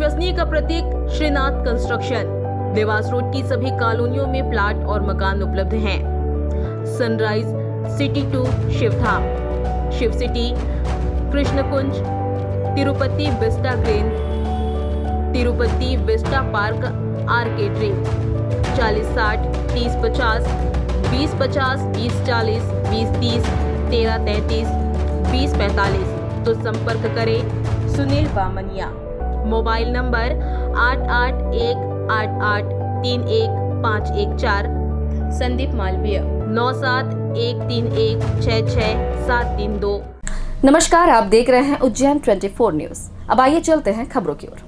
विश्वसनीय का प्रतीक श्रीनाथ कंस्ट्रक्शन। देवास रोड की सभी कॉलोनियों में प्लाट और मकान उपलब्ध हैं। Sunrise city two Shivdham, Shiv city, Krishnakunj, Tirupati vista green, Tirupati vista park arcade dream. 40-60, 30-50, 20-50, 20-40, 20-30, 13-33, 20-45। तो संपर्क करें सुनील बामनिया। Mobile number 8818831514, Sandeep Malviya 9713166732। नमस्कार, आप देख रहे हैं उज्जैन 24 न्यूज। अब आइए चलते हैं खबरों की ओर।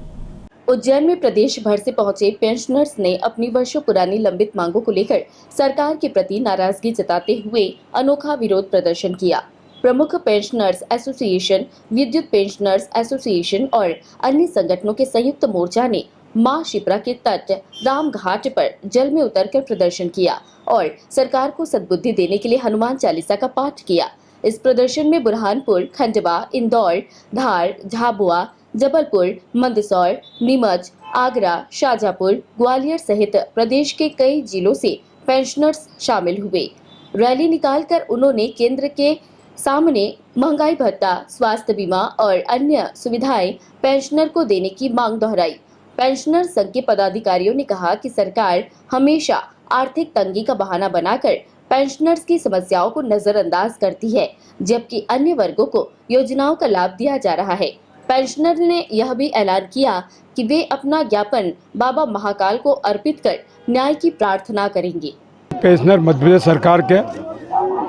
उज्जैन में प्रदेश भर से पहुंचे पेंशनर्स ने अपनी वर्षों पुरानी लंबित मांगों को लेकर सरकार के प्रति नाराजगी जताते हुए अनोखा विरोध प्रदर्शन किया। प्रमुख पेंशनर्स एसोसिएशन, विद्युत पेंशनर्स एसोसिएशन और अन्य संगठनों के संयुक्त मोर्चा ने मां शिप्रा के तट राम घाट पर जल में उतरकर प्रदर्शन किया और सरकार को सद्बुद्धि देने के लिए हनुमान चालीसा का पाठ किया। इस प्रदर्शन में बुरहानपुर, खंडवा, इंदौर, धार, झाबुआ, जबलपुर, मंदसौर, नीमच, आगरा, शाजापुर, ग्वालियर सहित प्रदेश के कई जिलों से पेंशनर्स शामिल हुए। रैली निकालकर उन्होंने केंद्र के सामने महंगाई भत्ता, स्वास्थ्य बीमा और अन्य सुविधाएं पेंशनर को देने की मांग दोहराई। पेंशनर संघ के पदाधिकारियों ने कहा कि सरकार हमेशा आर्थिक तंगी का बहाना बनाकर पेंशनर्स की समस्याओं को नजरअंदाज करती है, जबकि अन्य वर्गों को योजनाओं का लाभ दिया जा रहा है। पेंशनर ने यह भी ऐलान किया कि वे अपना ज्ञापन बाबा महाकाल को अर्पित कर न्याय की प्रार्थना करेंगे। पेंशनर मध्य प्रदेश सरकार के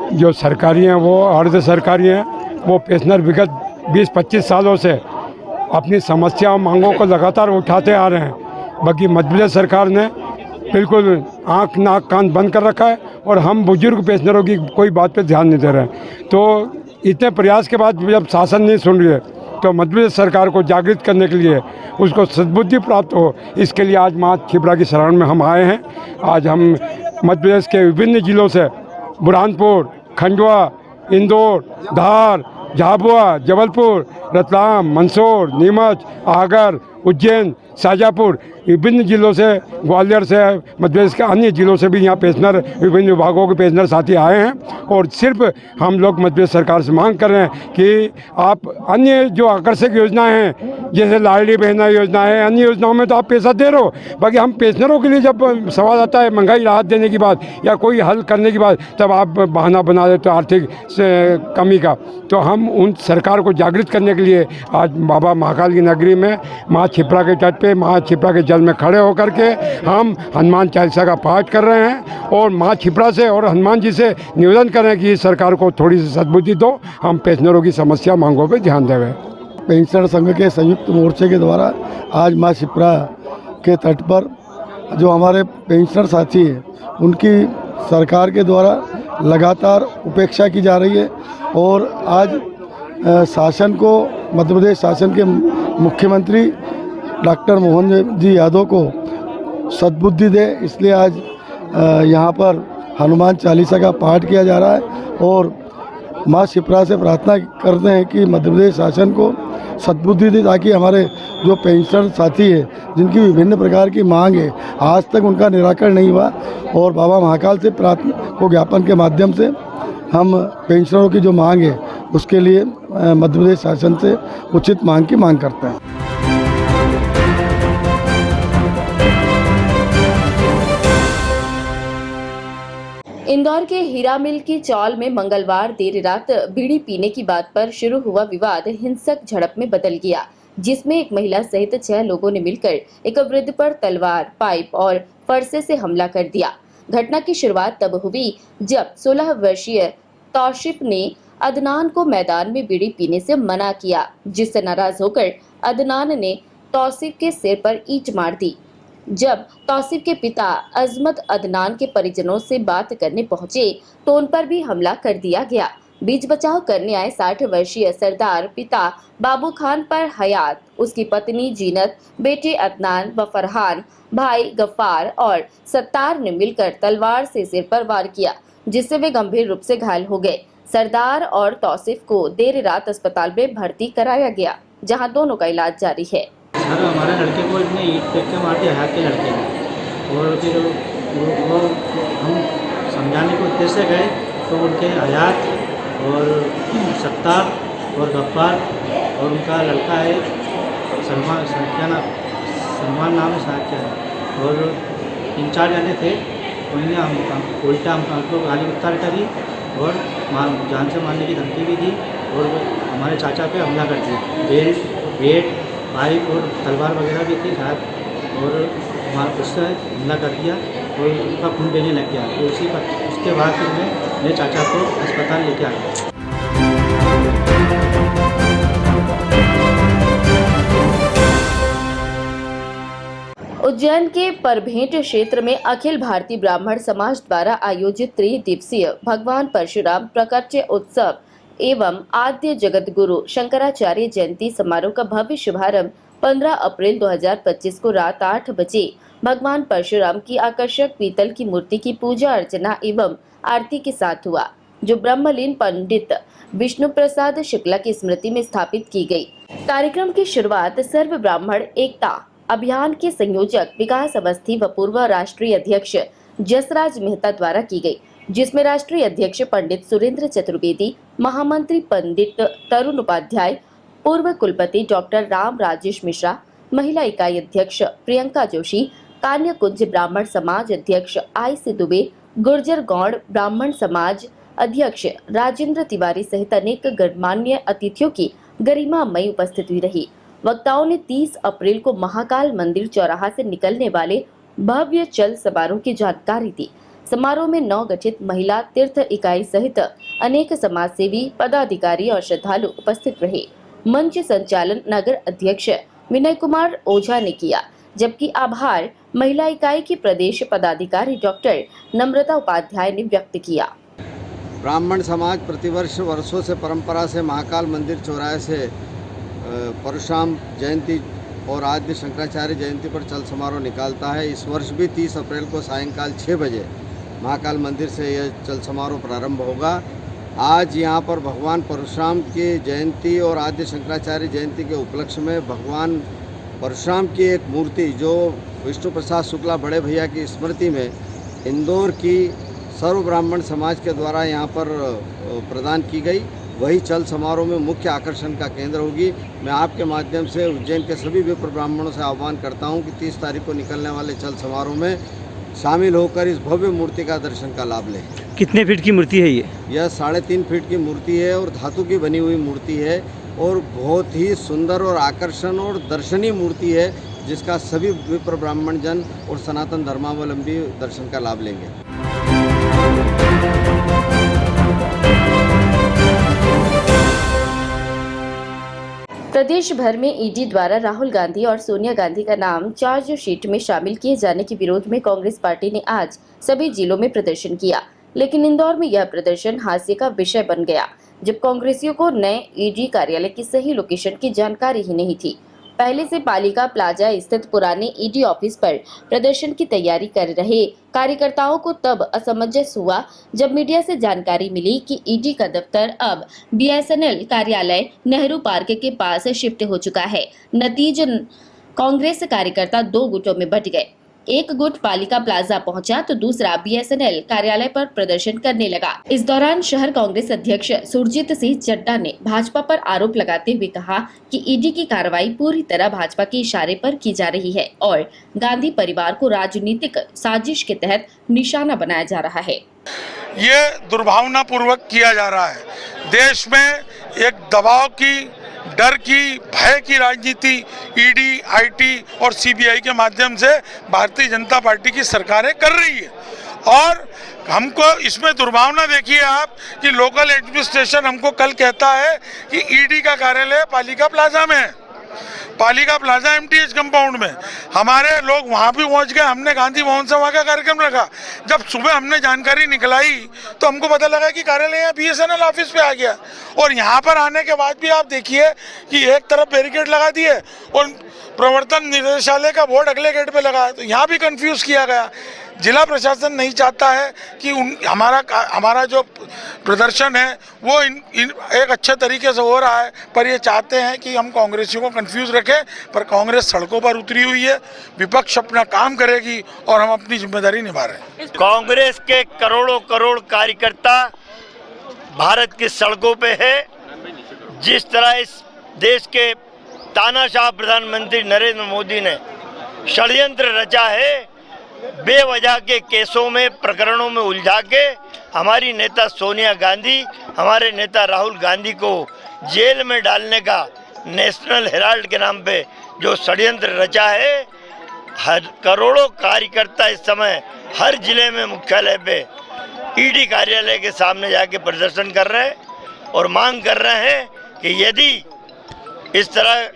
जो सरकारी हैं वो अर्ध सरकारी हैं, वो पेंशनर विगत 20-25 सालों से अपनी समस्या और मांगों को लगातार उठाते आ रहे हैं। बाकी मध्य प्रदेश सरकार ने बिल्कुल आँख नाक कान बंद कर रखा है और हम बुजुर्ग पेंशनरों की कोई बात पे ध्यान नहीं दे रहे हैं। तो इतने प्रयास के बाद जब शासन नहीं सुन रही है तो मध्य प्रदेश सरकार को जागृत करने के लिए, उसको सद्बुद्धि प्राप्त हो, इसके लिए आज मां शिप्रा की शरण में हम आए हैं। आज हम मध्य प्रदेश के विभिन्न जिलों से बुरहानपुर, खंडवा, इंदौर, धार, झाबुआ, जबलपुर, रतलाम, मंदसौर, नीमच, आगर, उज्जैन, शाजापुर, विभिन्न जिलों से, ग्वालियर से, मध्य प्रदेश के अन्य जिलों से भी यहाँ पेंशनर, विभिन्न विभागों के पेंशनर साथी आए हैं। और सिर्फ हम लोग मध्य प्रदेश सरकार से मांग कर रहे हैं कि आप अन्य जो आकर्षक योजनाएं हैं, जैसे लाडली बहना योजना है, अन्य योजनाओं में तो आप पैसा दे रहे हो, बाकी हम पेंशनरों के लिए जब सवाल आता है महंगाई राहत देने की बात या कोई हल करने की बात, तब आप बहाना बना देते हो आर्थिक कमी का। तो हम उन सरकार को जागृत करने के लिए आज बाबा महाकाल की नगरी में माँ शिप्रा के तट पे, माँ शिप्रा के जल में खड़े होकर के हम हनुमान चालीसा का पाठ कर रहे हैं और माँ शिप्रा से और हनुमान जी से निवेदन कर रहे हैं कि सरकार को थोड़ी सी सद्बुद्धि दो, हम पेंशनरों की समस्या मांगों पे ध्यान देवें। पेंशनर संघ के संयुक्त मोर्चे के द्वारा आज माँ शिप्रा के तट पर जो हमारे पेंशनर साथी हैं, उनकी सरकार के द्वारा लगातार उपेक्षा की जा रही है और आज शासन को, मध्य प्रदेश शासन के मुख्यमंत्री डॉक्टर मोहन जी यादव को सद्बुद्धि दे, इसलिए आज यहाँ पर हनुमान चालीसा का पाठ किया जा रहा है और माँ शिप्रा से प्रार्थना करते हैं कि मध्य प्रदेश शासन को सद्बुद्धि दे, ताकि हमारे जो पेंशनर साथी है जिनकी विभिन्न प्रकार की मांग है, आज तक उनका निराकरण नहीं हुआ और बाबा महाकाल से प्रार्थना को ज्ञापन के माध्यम से हम पेंशनरों की जो मांग है उसके लिए मध्य प्रदेश शासन से उचित मांग की मांग करते हैं। इंदौर के हीरा मिल की चौल में मंगलवार देर रात बीड़ी पीने की बात पर शुरू हुआ विवाद हिंसक झड़प में बदल गया, जिसमें एक महिला सहित 6 लोगों ने मिलकर एक वृद्ध पर तलवार, पाइप और फरसे से हमला कर दिया। घटना की शुरुआत तब हुई जब 16 वर्षीय तौसिफ ने अदनान को मैदान में बीड़ी पीने से मना किया, जिससे नाराज होकर अदनान ने तौसिफ के सिर पर ईंट मार दी। जब तौसिफ के पिता अजमत अदनान के परिजनों से बात करने पहुंचे तो उन पर भी हमला कर दिया गया। बीच बचाव करने आए 60 वर्षीय सरदार पिता बाबू खान पर हयात, उसकी पत्नी जीनत, बेटे अदनान व फरहान, भाई गफ्फार और सत्तार ने मिलकर तलवार से सिर पर वार किया, जिससे वे गंभीर रूप से घायल हो गए। सरदार और तौसिफ को देर रात अस्पताल में भर्ती कराया गया, जहां दोनों का इलाज जारी है। तो हमारे लड़के को इसने ईंट फेंक के मार दिया, हयात के लड़के ने। और फिर वो हम समझाने के उद्देश्य से गए तो उनके हयात और सत्तार और गफ्फार और उनका लड़का है सलमान नाम है शायद क्या है, और 3-4 जने थे। उन्होंने हम उल्टा हमको गाली गलौज करी और जान से मारने की धमकी भी दी और हमारे चाचा पे हमला कर दिया। बेल्ट, पाइप और तलवार वगैरह भी थी शायद, और उससे हमला कर दिया और उनका खून देने लग गया। तो उसके बाद फिर मैं मेरे चाचा को अस्पताल लेके आ गया। उज्जैन के परभेंट क्षेत्र में अखिल भारतीय ब्राह्मण समाज द्वारा आयोजित त्रिदिवसीय भगवान परशुराम प्रकट्य उत्सव एवं आद्य जगत गुरु शंकराचार्य जयंती समारोह का भव्य शुभारंभ 15 अप्रैल 2025 को रात 8 बजे भगवान परशुराम की आकर्षक पीतल की मूर्ति की पूजा अर्चना एवं आरती के साथ हुआ, जो ब्रह्मलीन पंडित विष्णु प्रसाद शुक्ला की स्मृति में स्थापित की गई। कार्यक्रम की शुरुआत सर्व ब्राह्मण एकता अभियान के संयोजक विकास अवस्थी व पूर्व राष्ट्रीय अध्यक्ष जसराज मेहता द्वारा की गई, जिसमें राष्ट्रीय अध्यक्ष पंडित सुरेंद्र चतुर्वेदी, महामंत्री पंडित तरुण उपाध्याय, पूर्व कुलपति डॉक्टर राम राजेश मिश्रा, महिला इकाई अध्यक्ष प्रियंका जोशी, कान्य कुंज ब्राह्मण समाज अध्यक्ष आई.सी. दुबे, गुर्जर गौड़ ब्राह्मण समाज अध्यक्ष राजेंद्र तिवारी सहित अनेक गणमान्य अतिथियों की गरिमामयी उपस्थिति रही। वक्ताओं ने 30 अप्रैल को महाकाल मंदिर चौराहा से निकलने वाले भव्य चल समारोह की जानकारी दी। समारोह में नवगठित महिला तीर्थ इकाई सहित अनेक समाजसेवी, पदाधिकारी और श्रद्धालु उपस्थित रहे। मंच संचालन नगर अध्यक्ष विनय कुमार ओझा ने किया, जबकि आभार महिला इकाई की प्रदेश पदाधिकारी डॉक्टर नम्रता उपाध्याय ने व्यक्त किया। ब्राह्मण समाज प्रतिवर्ष वर्षों से परंपरा से महाकाल मंदिर चौराहे से परशुराम जयंती और आद्य शंकराचार्य जयंती पर चल समारोह निकालता है। इस वर्ष भी 30 अप्रैल को सायंकाल 6 बजे महाकाल मंदिर से यह चल समारोह प्रारंभ होगा। आज यहाँ पर भगवान परशुराम की जयंती और आद्य शंकराचार्य जयंती के उपलक्ष्य में भगवान परशुराम की एक मूर्ति जो विष्णु प्रसाद शुक्ला बड़े भैया की स्मृति में इंदौर की सर्व ब्राह्मण समाज के द्वारा यहाँ पर प्रदान की गई, वही चल समारोह में मुख्य आकर्षण का केंद्र होगी। मैं आपके माध्यम से उज्जैन के सभी विप्र ब्राह्मणों से आह्वान करता हूं कि 30 तारीख को निकलने वाले चल समारोह में शामिल होकर इस भव्य मूर्ति का दर्शन का लाभ लें। कितने फीट की मूर्ति है ये? यह 3.5 फीट की मूर्ति है और धातु की बनी हुई मूर्ति है और बहुत ही सुंदर और आकर्षण और दर्शनीय मूर्ति है, जिसका सभी विप्र ब्राह्मण जन और सनातन धर्मावलंबी दर्शन का लाभ लेंगे। प्रदेश भर में ईडी द्वारा राहुल गांधी और सोनिया गांधी का नाम चार्जशीट में शामिल किए जाने के विरोध में कांग्रेस पार्टी ने आज सभी जिलों में प्रदर्शन किया, लेकिन इंदौर में यह प्रदर्शन हास्य का विषय बन गया, जब कांग्रेसियों को नए ईडी कार्यालय की सही लोकेशन की जानकारी ही नहीं थी। पहले से पालिका प्लाजा स्थित पुराने ईडी ऑफिस पर प्रदर्शन की तैयारी कर रहे कार्यकर्ताओं को तब असमंजस हुआ जब मीडिया से जानकारी मिली कि ईडी का दफ्तर अब बीएसएनएल कार्यालय नेहरू पार्क के पास शिफ्ट हो चुका है। नतीजतन कांग्रेस कार्यकर्ता 2 गुटों में बंट गए। एक गुट पालिका प्लाजा पहुंचा तो दूसरा बीएसएनएल कार्यालय पर प्रदर्शन करने लगा। इस दौरान शहर कांग्रेस अध्यक्ष सुरजीत सिंह चड्डा ने भाजपा पर आरोप लगाते हुए कहा कि ईडी की कार्रवाई पूरी तरह भाजपा के इशारे पर की जा रही है और गांधी परिवार को राजनीतिक साजिश के तहत निशाना बनाया जा रहा है। ये दुर्भावनापूर्वक किया जा रहा है। देश में एक दबाव की, डर की, भय की राजनीति ईडी, आईटी और सीबीआई के माध्यम से भारतीय जनता पार्टी की सरकारें कर रही है और हमको इसमें दुर्भावना देखिए आप कि लोकल एडमिनिस्ट्रेशन हमको कल कहता है कि ईडी का कार्यालय पालिका प्लाजा में है, पालिका प्लाजा एमटीएच कंपाउंड में। हमारे लोग वहाँ भी पहुँच गए, हमने गांधी भवन से वहाँ का कार्यक्रम रखा। जब सुबह हमने जानकारी निकलाई तो हमको पता लगा कि कार्यालय यहाँ बीएसएनएल ऑफिस पे आ गया और यहाँ पर आने के बाद भी आप देखिए कि एक तरफ बैरिकेड लगा दिए और प्रवर्तन निदेशालय का बोर्ड अगले गेट पे लगा, तो यहाँ भी कंफ्यूज किया गया। जिला प्रशासन नहीं चाहता है कि हमारा जो प्रदर्शन है वो एक अच्छे तरीके से हो रहा है, पर ये चाहते हैं कि हम कांग्रेसियों को कंफ्यूज रखें। पर कांग्रेस सड़कों पर उतरी हुई है, विपक्ष अपना काम करेगी और हम अपनी जिम्मेदारी निभा रहे हैं। कांग्रेस के करोड़ों करोड़ कार्यकर्ता भारत की सड़कों पे है। जिस तरह इस देश के तानाशाह प्रधानमंत्री नरेंद्र मोदी ने षड्यंत्र रचा है, बेवजह के केसों में, प्रकरणों में उलझा के हमारी नेता सोनिया गांधी, हमारे नेता राहुल गांधी को जेल में डालने का नेशनल हेराल्ड के नाम पे जो षड्यंत्र रचा है, हर करोड़ों कार्यकर्ता इस समय हर जिले में मुख्यालय पे ईडी कार्यालय के सामने जाके प्रदर्शन कर रहे हैं और मांग कर रहे हैं कि यदि इस तरह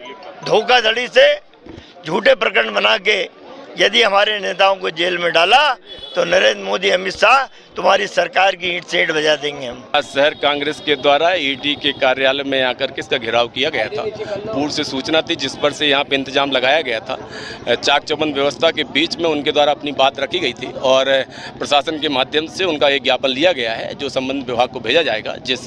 धोखाधड़ी से झूठे प्रकरण बना के यदि हमारे नेताओं को जेल में डाला तो नरेंद्र मोदी, अमित शाह तुम्हारी सरकार की ईंट से ईंट बजा देंगे हम। आज शहर कांग्रेस के द्वारा ईडी के कार्यालय में आकर के इसका घेराव किया गया था। पूर्व से सूचना थी जिस पर से यहाँ पे इंतजाम लगाया गया था। चाक चौबंद व्यवस्था के बीच में उनके द्वारा अपनी बात रखी गई थी और प्रशासन के माध्यम से उनका एक ज्ञापन लिया गया है जो संबंधित विभाग को भेजा जाएगा। जिस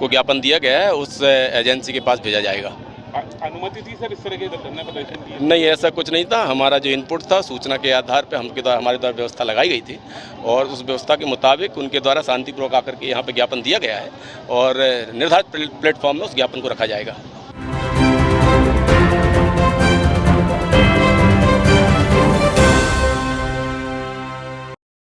को ज्ञापन दिया गया है उस एजेंसी के पास भेजा जाएगा। अनुमति थी सर इस तरह के धरना प्रदर्शन की? नहीं, ऐसा कुछ नहीं था। हमारा जो इनपुट था सूचना के आधार पे हमारे द्वारा व्यवस्था लगाई गई थी और उस व्यवस्था के मुताबिक उनके द्वारा शांतिपूर्वक आकर के यहाँ पे ज्ञापन दिया गया है और निर्धारित प्लेटफॉर्म में उस ज्ञापन को रखा जाएगा।